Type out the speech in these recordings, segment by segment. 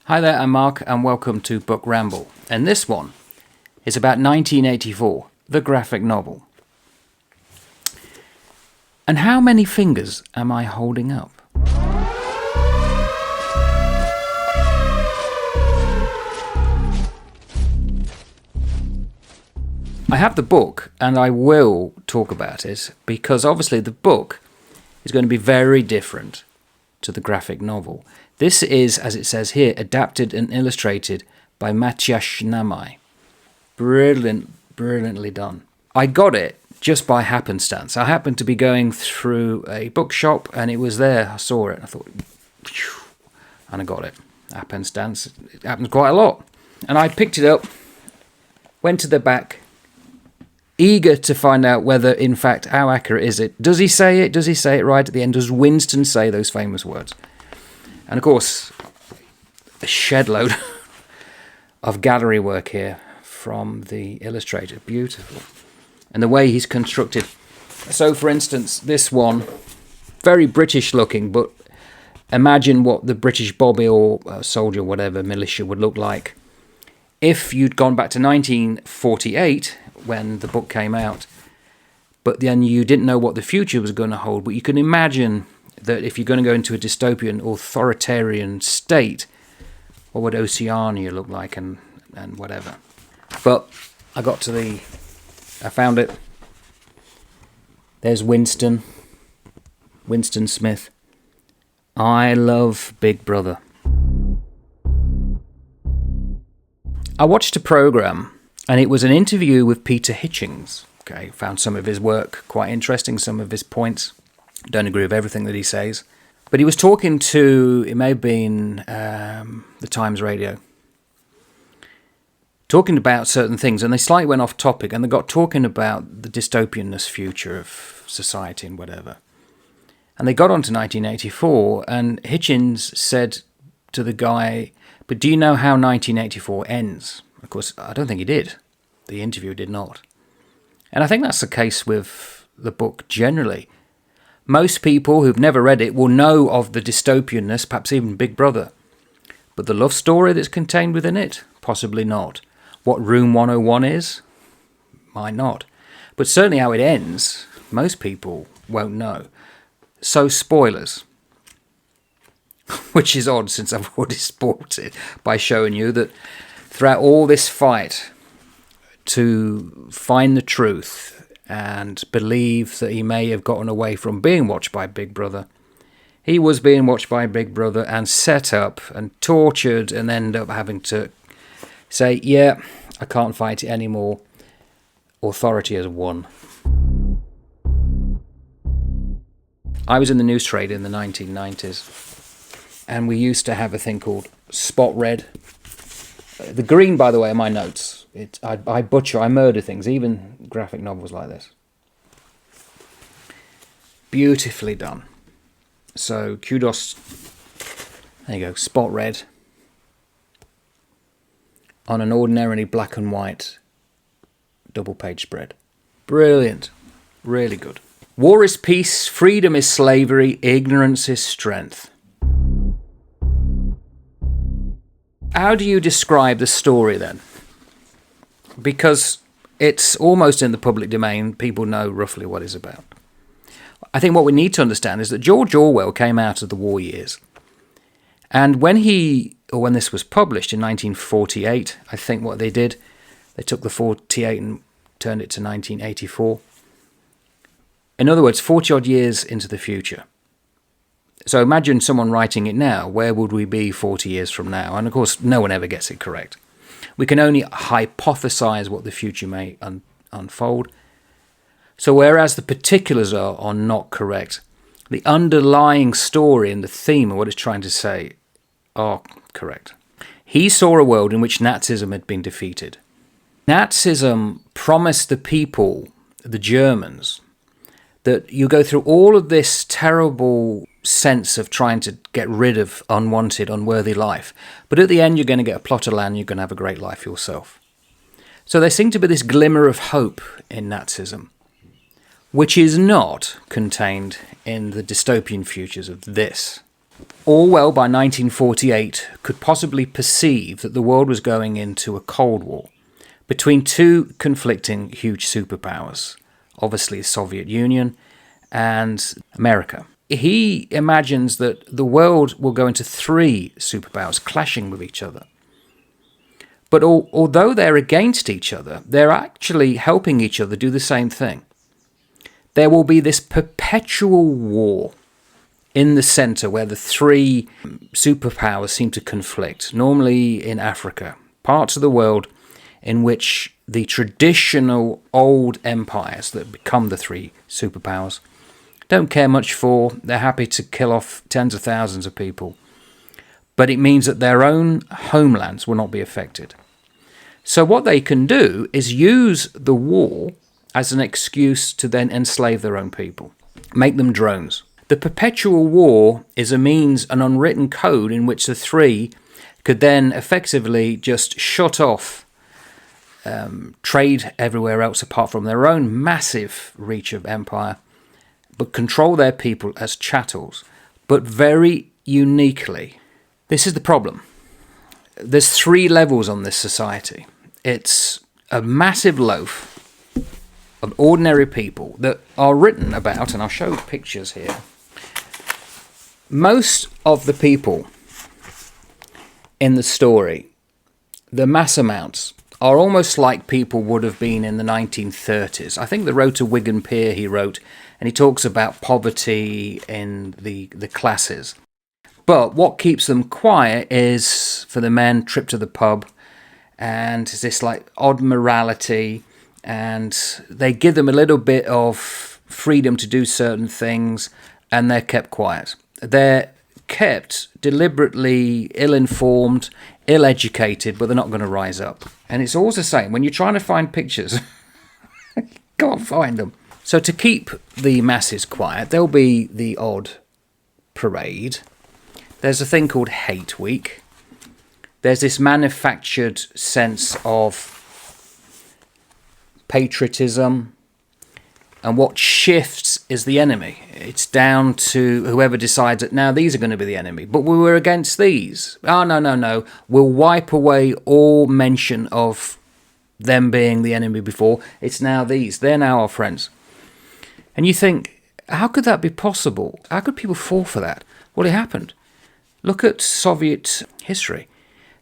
Hi there, I'm Mark, and welcome to Book Ramble. And this one is about 1984, the graphic novel. And how many fingers am I holding up? I have the book, and I will talk about it, because obviously the book is going to be very different to the graphic novel. This is, as it says here, adapted and illustrated by Matyáš Namai. Brilliantly done. I got it just by happenstance. I happened to be going through a bookshop and it was there. I saw it. I thought, phew, and I got it. Happenstance. It happens quite a lot. And I picked it up, went to the back, eager to find out whether, in fact, how accurate is it. Does he say it? Does he say it right at the end? Does Winston say those famous words? And of course, a shed load of gallery work here from the illustrator. Beautiful. And the way he's constructed. So, for instance, this one, very British looking, but imagine what the British Bobby or soldier, whatever, militia would look like if you'd gone back to 1948 when the book came out, but then you didn't know what the future was going to hold. But you can imagine that if you're going to go into a dystopian, authoritarian state, what would Oceania look like and whatever. But I found it. There's Winston Smith. I love Big Brother. I watched a program, and it was an interview with Peter Hitchens. Okay, found some of his work quite interesting, some of his points. Don't agree with everything that he says. But he was talking to, it may have been the Times Radio, talking about certain things, and they slightly went off topic, and they got talking about the dystopianness future of society and whatever. And they got on to 1984, and Hitchens said to the guy, but do you know how 1984 ends? Of course, I don't think he did. The interview did not. And I think that's the case with the book generally. Most people who've never read it will know of the dystopianness, perhaps even Big Brother. But the love story that's contained within it? Possibly not. What Room 101 is? Might not. But certainly how it ends, most people won't know. So spoilers. Which is odd since I've already spoiled it by showing you that throughout all this fight to find the truth and believe that he may have gotten away from being watched by Big Brother, he was being watched by Big Brother and set up and tortured and ended up having to say, yeah, I can't fight it anymore. Authority has won. I was in the news trade in the 1990s, and we used to have a thing called spot red. The green, by the way, are my notes. I butcher, I murder things, even graphic novels like this. Beautifully done. So, kudos. There you go, spot red. On an ordinarily black and white double-page spread. Brilliant. Really good. War is peace, freedom is slavery, ignorance is strength. How do you describe the story then? Because it's almost in the public domain, people know roughly what it's about. I think what we need to understand is that George Orwell came out of the war years. And when this was published in 1948, I think what they did, they took the 48 and turned it to 1984. In other words, 40 odd years into the future. So imagine someone writing it now. Where would we be 40 years from now? And of course, no one ever gets it correct. We can only hypothesize what the future may unfold. So whereas the particulars are not correct, the underlying story and the theme of what it's trying to say are correct. He saw a world in which Nazism had been defeated. Nazism promised the people, the Germans, that you go through all of this terrible sense of trying to get rid of unwanted, unworthy life. But at the end, you're going to get a plot of land, you're going to have a great life yourself. So there seemed to be this glimmer of hope in Nazism, which is not contained in the dystopian futures of this. Orwell, by 1948, could possibly perceive that the world was going into a Cold War between two conflicting huge superpowers, obviously the Soviet Union and America. He imagines that the world will go into three superpowers clashing with each other. But although they're against each other, they're actually helping each other do the same thing. There will be this perpetual war in the center where the three superpowers seem to conflict, normally in Africa, parts of the world in which the traditional old empires that become the three superpowers don't care much for. They're happy to kill off tens of thousands of people. But it means that their own homelands will not be affected. So what they can do is use the war as an excuse to then enslave their own people, make them drones. The perpetual war is a means, an unwritten code in which the three could then effectively just shut off trade everywhere else apart from their own massive reach of empire, but control their people as chattels, but very uniquely. This is the problem. There's three levels on this society. It's a massive loaf of ordinary people that are written about, and I'll show pictures here. Most of the people in the story, the mass amounts, are almost like people would have been in the 1930s. I think the Road to Wigan Pier he wrote, and he talks about poverty in the classes. But what keeps them quiet is, for the men, trip to the pub, and this like odd morality, and they give them a little bit of freedom to do certain things, and they're kept quiet. They're kept deliberately ill-informed, ill-educated, but they're not going to rise up. And it's always the same. When you're trying to find pictures, can't find them. So to keep the masses quiet, there'll be the odd parade. There's a thing called Hate Week. There's this manufactured sense of patriotism, and what shifts is the enemy. It's down to whoever decides that now these are going to be the enemy, but we were against these. Oh, no. We'll wipe away all mention of them being the enemy before. It's now these. They're now our friends. And you think, how could that be possible? How could people fall for that? Well, it happened. Look at Soviet history.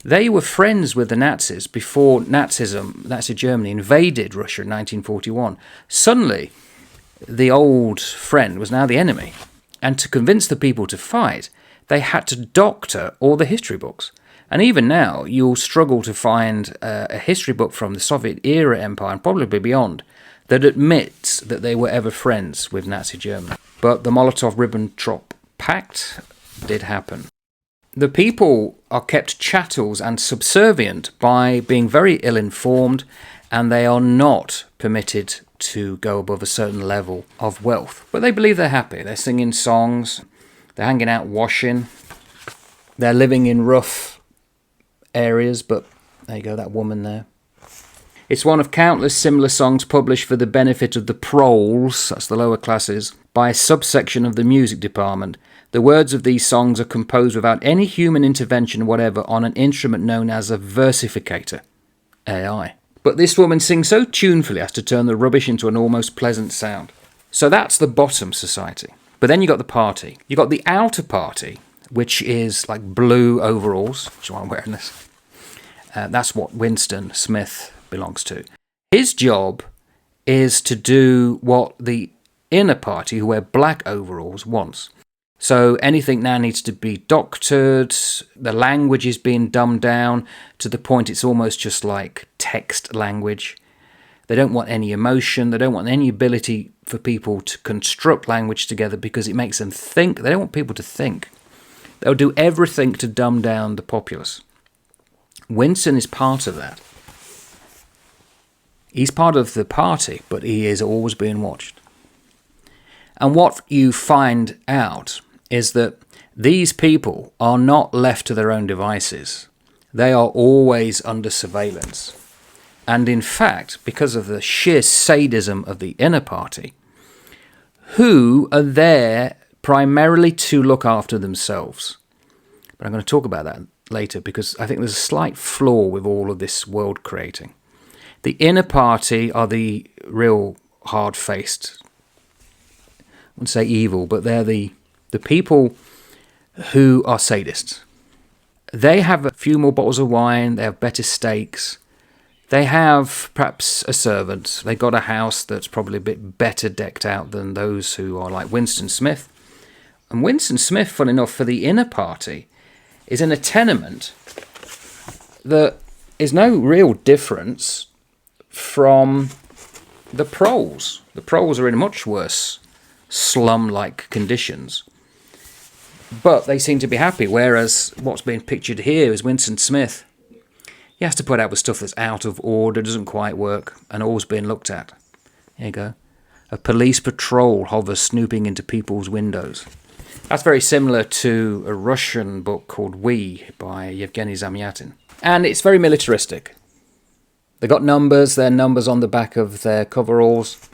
They were friends with the Nazis before Nazi Germany invaded Russia in 1941. Suddenly, the old friend was now the enemy. And to convince the people to fight, they had to doctor all the history books. And even now, you'll struggle to find a history book from the Soviet-era empire, and probably beyond, that admits that they were ever friends with Nazi Germany. But the Molotov-Ribbentrop Pact did happen. The people are kept chattels and subservient by being very ill-informed, and they are not permitted to go above a certain level of wealth. But they believe they're happy. They're singing songs, they're hanging out washing, they're living in rough areas, but there you go, that woman there. It's one of countless similar songs published for the benefit of the proles, that's the lower classes, by a subsection of the music department. The words of these songs are composed without any human intervention whatever on an instrument known as a versificator, AI. But this woman sings so tunefully as to turn the rubbish into an almost pleasant sound. So that's the bottom society. But then you got the party. You got the outer party, which is like blue overalls, which is why I'm wearing this. That's what Winston Smith belongs to. His job is to do what the inner party, who wear black overalls, wants. So anything now needs to be doctored, the language is being dumbed down to the point it's almost just like text language. They don't want any emotion, they don't want any ability for people to construct language together because it makes them think. They don't want people to think. They'll do everything to dumb down the populace. Winston is part of that. He's part of the party, but he is always being watched. And what you find out is that these people are not left to their own devices. They are always under surveillance. And in fact, because of the sheer sadism of the inner party, who are there primarily to look after themselves. But I'm going to talk about that later, because I think there's a slight flaw with all of this world creating. The inner party are the real hard-faced, I wouldn't say evil, but they're the people who are sadists. They have a few more bottles of wine, they have better steaks, they have perhaps a servant, they got a house that's probably a bit better decked out than those who are like Winston Smith. And Winston Smith, fun enough, for the inner party, is in a tenement that is no real difference from the proles. The proles are in much worse slum-like conditions, but they seem to be happy, whereas what's being pictured here is Winston Smith. He has to put up with stuff that's out of order, doesn't quite work, and always being looked at. There you go. A police patrol hovers snooping into people's windows. That's very similar to a Russian book called We by Yevgeny Zamyatin. And it's very militaristic. They've got numbers, their numbers on the back of their coveralls.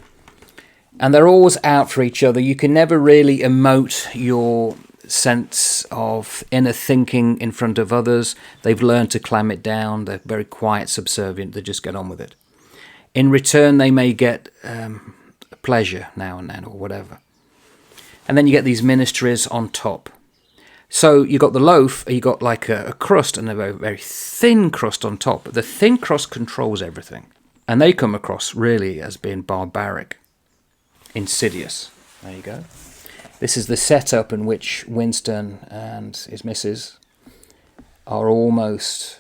And they're always out for each other. You can never really emote your sense of inner thinking in front of others. They've learned to clam it down. They're very quiet, subservient. They just get on with it. In return, they may get pleasure now and then or whatever. And then you get these ministries on top. So you got the loaf, you got like a crust and a very, very thin crust on top. The thin crust controls everything. And they come across really as being barbaric, insidious. There you go. This is the setup in which Winston and his missus are almost...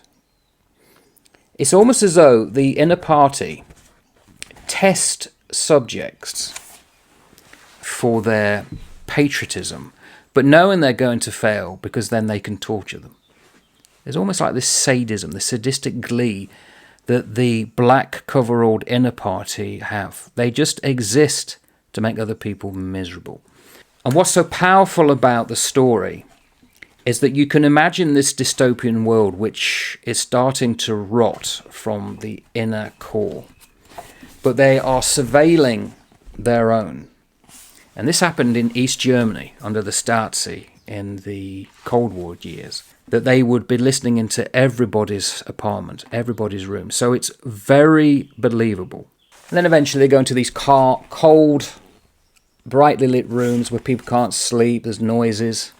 It's almost as though the inner party test subjects for their patriotism, but knowing they're going to fail because then they can torture them. There's almost like this sadism, this sadistic glee that the black coveralled inner party have. They just exist to make other people miserable. And what's so powerful about the story is that you can imagine this dystopian world which is starting to rot from the inner core, but they are surveilling their own. And this happened in East Germany under the Stasi in the Cold War years, that they would be listening into everybody's apartment, everybody's room. So it's very believable. And then eventually they go into these cold, brightly lit rooms where people can't sleep, there's noises.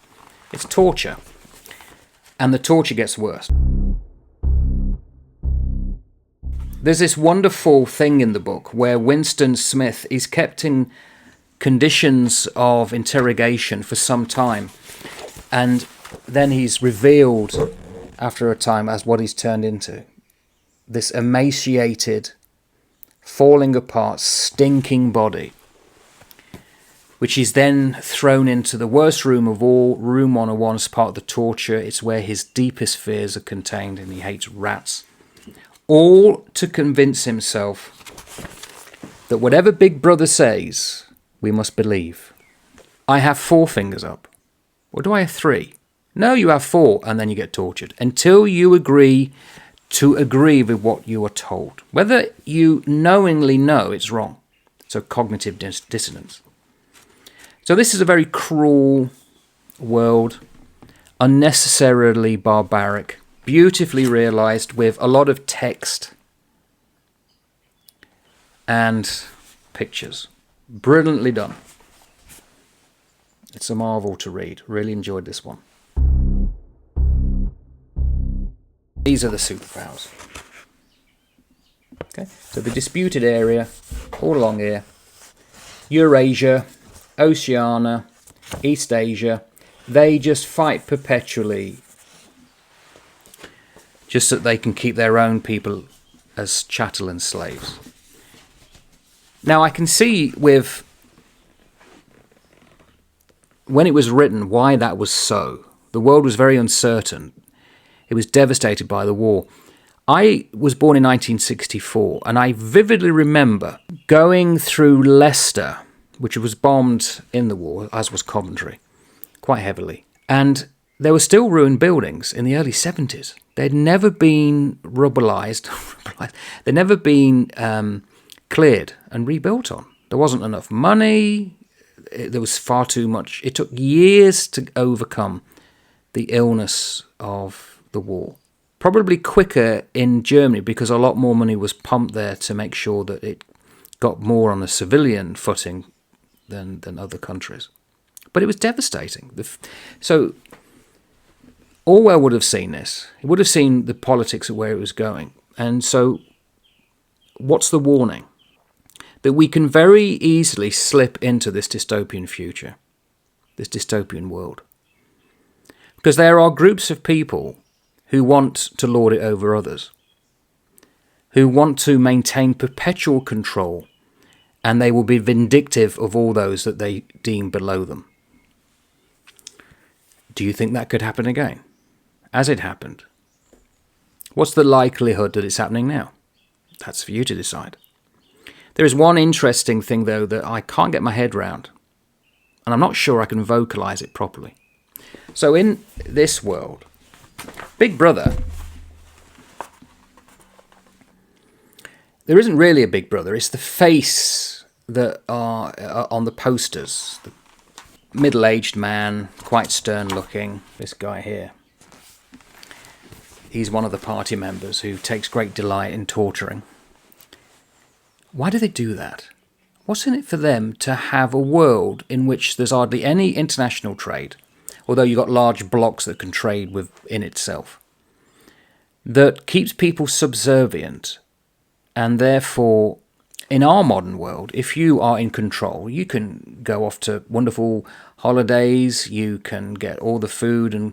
It's torture. And the torture gets worse. There's this wonderful thing in the book where Winston Smith is kept in conditions of interrogation for some time, and then he's revealed after a time as what he's turned into. This emaciated, falling apart, stinking body, which is then thrown into the worst room of all, room 101, as part of the torture. It's where his deepest fears are contained, and he hates rats. All to convince himself that whatever Big Brother says, we must believe. I have 4 fingers up. Or do I have 3? No, you have 4, and then you get tortured. Until you agree to agree with what you are told. Whether you knowingly know it's wrong. So cognitive dissonance. So this is a very cruel world. Unnecessarily barbaric. Beautifully realised with a lot of text and pictures. Brilliantly done. It's a marvel to read. Really enjoyed this one. These are the superpowers. Okay, so the disputed area, all along here, Eurasia, Oceania, East Asia, they just fight perpetually, just so that they can keep their own people as chattel and slaves. Now, I can see with, when it was written, why that was so. The world was very uncertain. It was devastated by the war. I was born in 1964, and I vividly remember going through Leicester, which was bombed in the war, as was Coventry, quite heavily. And there were still ruined buildings in the early 70s. They'd never been rubberized. They'd never been cleared and rebuilt on. There wasn't enough money. there was far too much. It took years to overcome the illness of the war. Probably quicker in Germany because a lot more money was pumped there to make sure that it got more on a civilian footing than other countries. But it was devastating. So Orwell would have seen this. He would have seen the politics of where it was going. And so what's the warning? That we can very easily slip into this dystopian future, this dystopian world. Because there are groups of people who want to lord it over others, who want to maintain perpetual control, and they will be vindictive of all those that they deem below them. Do you think that could happen again, as it happened? What's the likelihood that it's happening now? That's for you to decide. There is one interesting thing, though, that I can't get my head round, and I'm not sure I can vocalize it properly. So in this world, Big Brother, there isn't really a Big Brother. It's the face that are on the posters. The middle-aged man, quite stern-looking, this guy here. He's one of the party members who takes great delight in torturing. Why do they do that? What's in it for them to have a world in which there's hardly any international trade, although you've got large blocks that can trade within itself, that keeps people subservient, and therefore, in our modern world, if you are in control, you can go off to wonderful holidays, you can get all the food and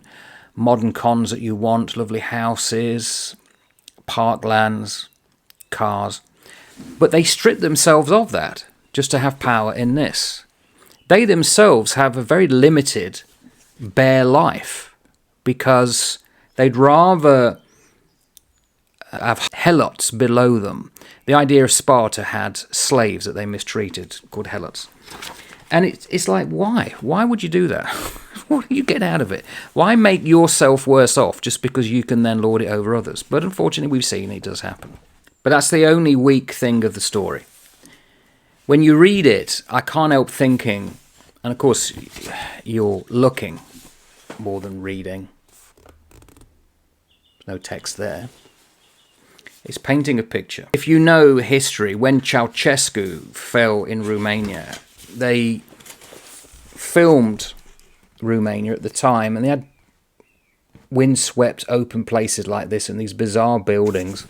modern cons that you want, lovely houses, parklands, cars. But they strip themselves of that just to have power in this. They themselves have a very limited, bare life because they'd rather have helots below them. The idea of Sparta had slaves that they mistreated called helots. And it's like, why? Why would you do that? What do you get out of it? Why make yourself worse off just because you can then lord it over others? But unfortunately, we've seen it does happen. But that's the only weak thing of the story. When you read it, I can't help thinking, and of course, you're looking more than reading. No text there. It's painting a picture. If you know history, when Ceausescu fell in Romania, they filmed Romania at the time, and they had windswept open places like this and these bizarre buildings.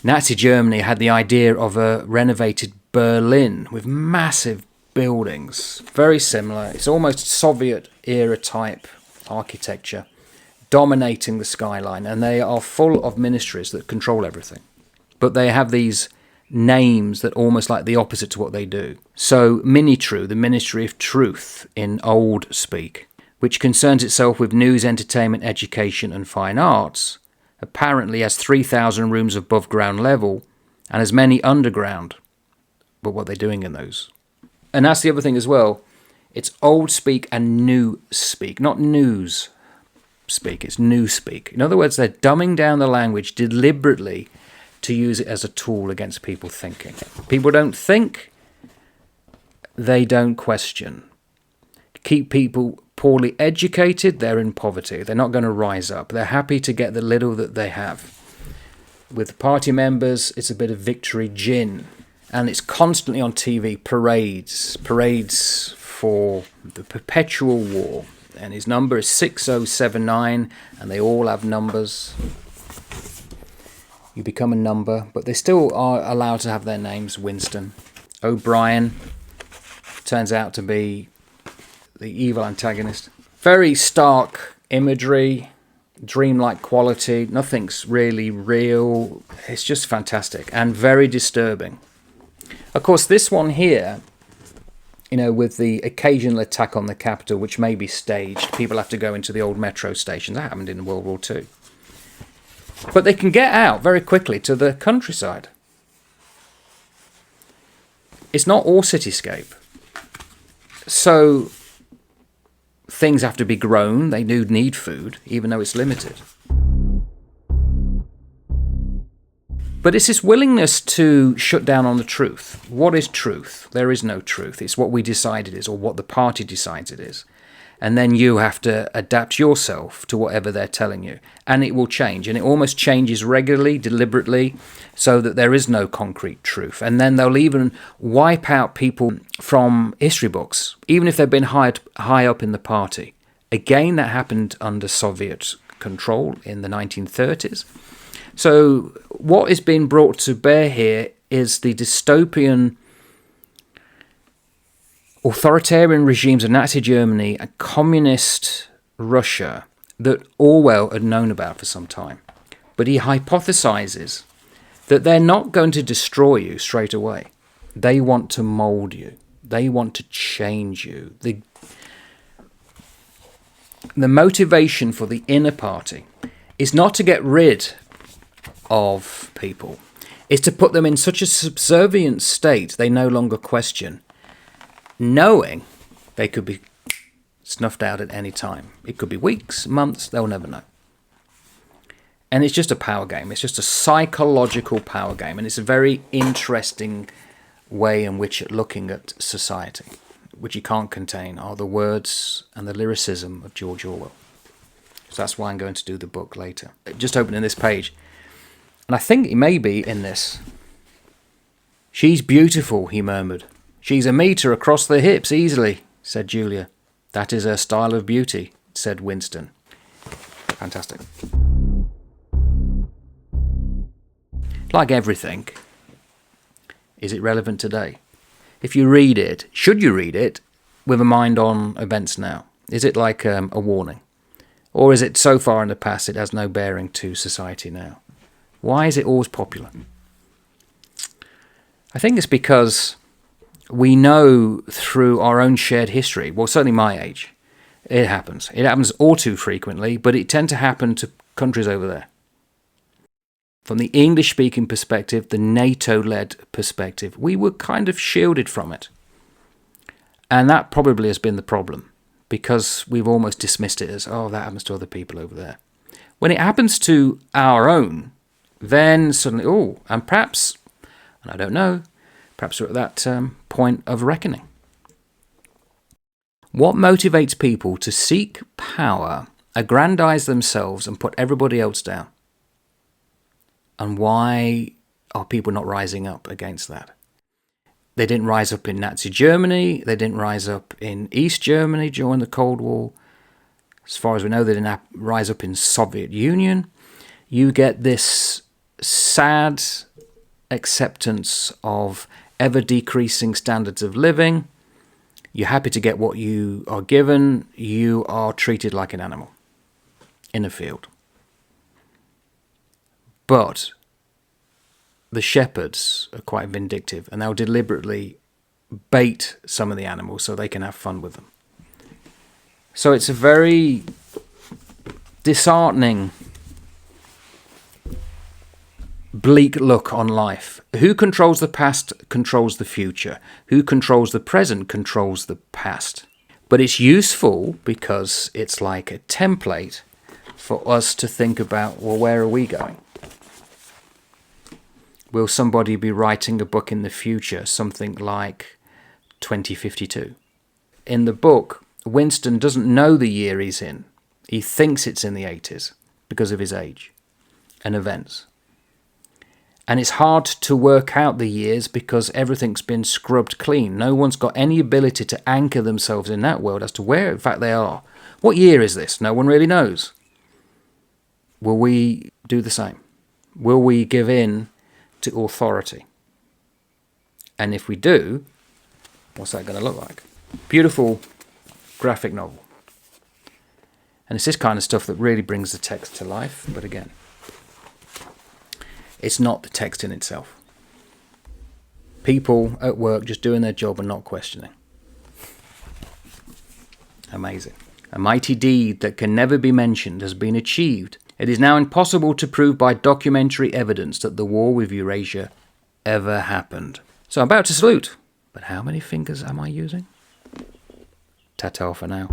Nazi Germany had the idea of a renovated Berlin with massive buildings, very similar. It's almost Soviet-era type architecture, dominating the skyline, and they are full of ministries that control everything. But they have these names that almost like the opposite to what they do. So Minitru, the Ministry of Truth in old speak, which concerns itself with news, entertainment, education and fine arts, apparently has 3,000 rooms above ground level and as many underground. But what they're doing in those. And that's the other thing as well. It's old speak and new speak, not news speak, it's new speak. In other words, they're dumbing down the language deliberately to use it as a tool against people thinking. People don't think, they don't question. Keep people poorly educated, they're in poverty. They're not going to rise up. They're happy to get the little that they have. With party members, it's a bit of victory gin. And it's constantly on TV, parades for the perpetual war. And his number is 6079, and they all have numbers. You become a number, but they still are allowed to have their names. Winston. O'Brien turns out to be the evil antagonist. Very stark imagery, dreamlike quality. Nothing's really real. It's just fantastic and very disturbing. Of course, this one here, you know, with the occasional attack on the capital, which may be staged, people have to go into the old metro stations. That happened in World War II. But they can get out very quickly to the countryside. It's not all cityscape. So things have to be grown. They do need food, even though it's limited. But it's this willingness to shut down on the truth. What is truth? There is no truth. It's what we decide it is, or what the party decides it is. And then you have to adapt yourself to whatever they're telling you. And it will change. And it almost changes regularly, deliberately, so that there is no concrete truth. And then they'll even wipe out people from history books, even if they've been high up in the party. Again, that happened under Soviet control in the 1930s. So what is being brought to bear here is the dystopian authoritarian regimes of Nazi Germany and communist Russia that Orwell had known about for some time. But he hypothesizes that they're not going to destroy you straight away. They want to mold you. They want to change you. The motivation for the inner party is not to get rid of people. It's to put them in such a subservient state they no longer question, knowing they could be snuffed out at any time. It could be weeks, months, they'll never know. And it's just a power game. It's just a psychological power game. And it's a very interesting way in which looking at society, which you can't contain, are the words and the lyricism of George Orwell. So that's why I'm going to do the book later. Just opening this page. And I think he may be in this. "She's beautiful," he murmured. "She's a metre across the hips easily," said Julia. "That is her style of beauty," said Winston. Fantastic. Like everything, is it relevant today? If you read it, should you read it with a mind on events now? Is it like a warning? Or is it so far in the past it has no bearing to society now? Why is it always popular? I think it's because we know through our own shared history, well, certainly my age, it happens. It happens all too frequently, but it tends to happen to countries over there. From the English-speaking perspective, the NATO-led perspective, we were kind of shielded from it. And that probably has been the problem, because we've almost dismissed it as, oh, that happens to other people over there. When it happens to our own, then suddenly, oh, and perhaps, and I don't know, perhaps we're at that point of reckoning. What motivates people to seek power, aggrandize themselves, and put everybody else down? And why are people not rising up against that? They didn't rise up in Nazi Germany. They didn't rise up in East Germany during the Cold War. As far as we know, they didn't rise up in Soviet Union. You get this sad acceptance of ever-decreasing standards of living. You're happy to get what you are given. You are treated like an animal in a field. But the shepherds are quite vindictive, and they'll deliberately bait some of the animals so they can have fun with them. So it's a very disheartening, bleak look on life. Who controls the past controls the future. Who controls the present controls the past. But it's useful because it's like a template for us to think about, well, where are we going? Will somebody be writing a book in the future, something like 2052? In the book, Winston doesn't know the year he's in. He thinks it's in the 80s because of his age and events. And it's hard to work out the years because everything's been scrubbed clean. No one's got any ability to anchor themselves in that world as to where, in fact, they are. What year is this? No one really knows. Will we do the same? Will we give in to authority? And if we do, what's that going to look like? Beautiful graphic novel. And it's this kind of stuff that really brings the text to life. But again, it's not the text in itself. People at work just doing their job and not questioning. Amazing. A mighty deed that can never be mentioned has been achieved. It is now impossible to prove by documentary evidence that the war with Eurasia ever happened. So I'm about to salute. But how many fingers am I using? Ta-ta for now.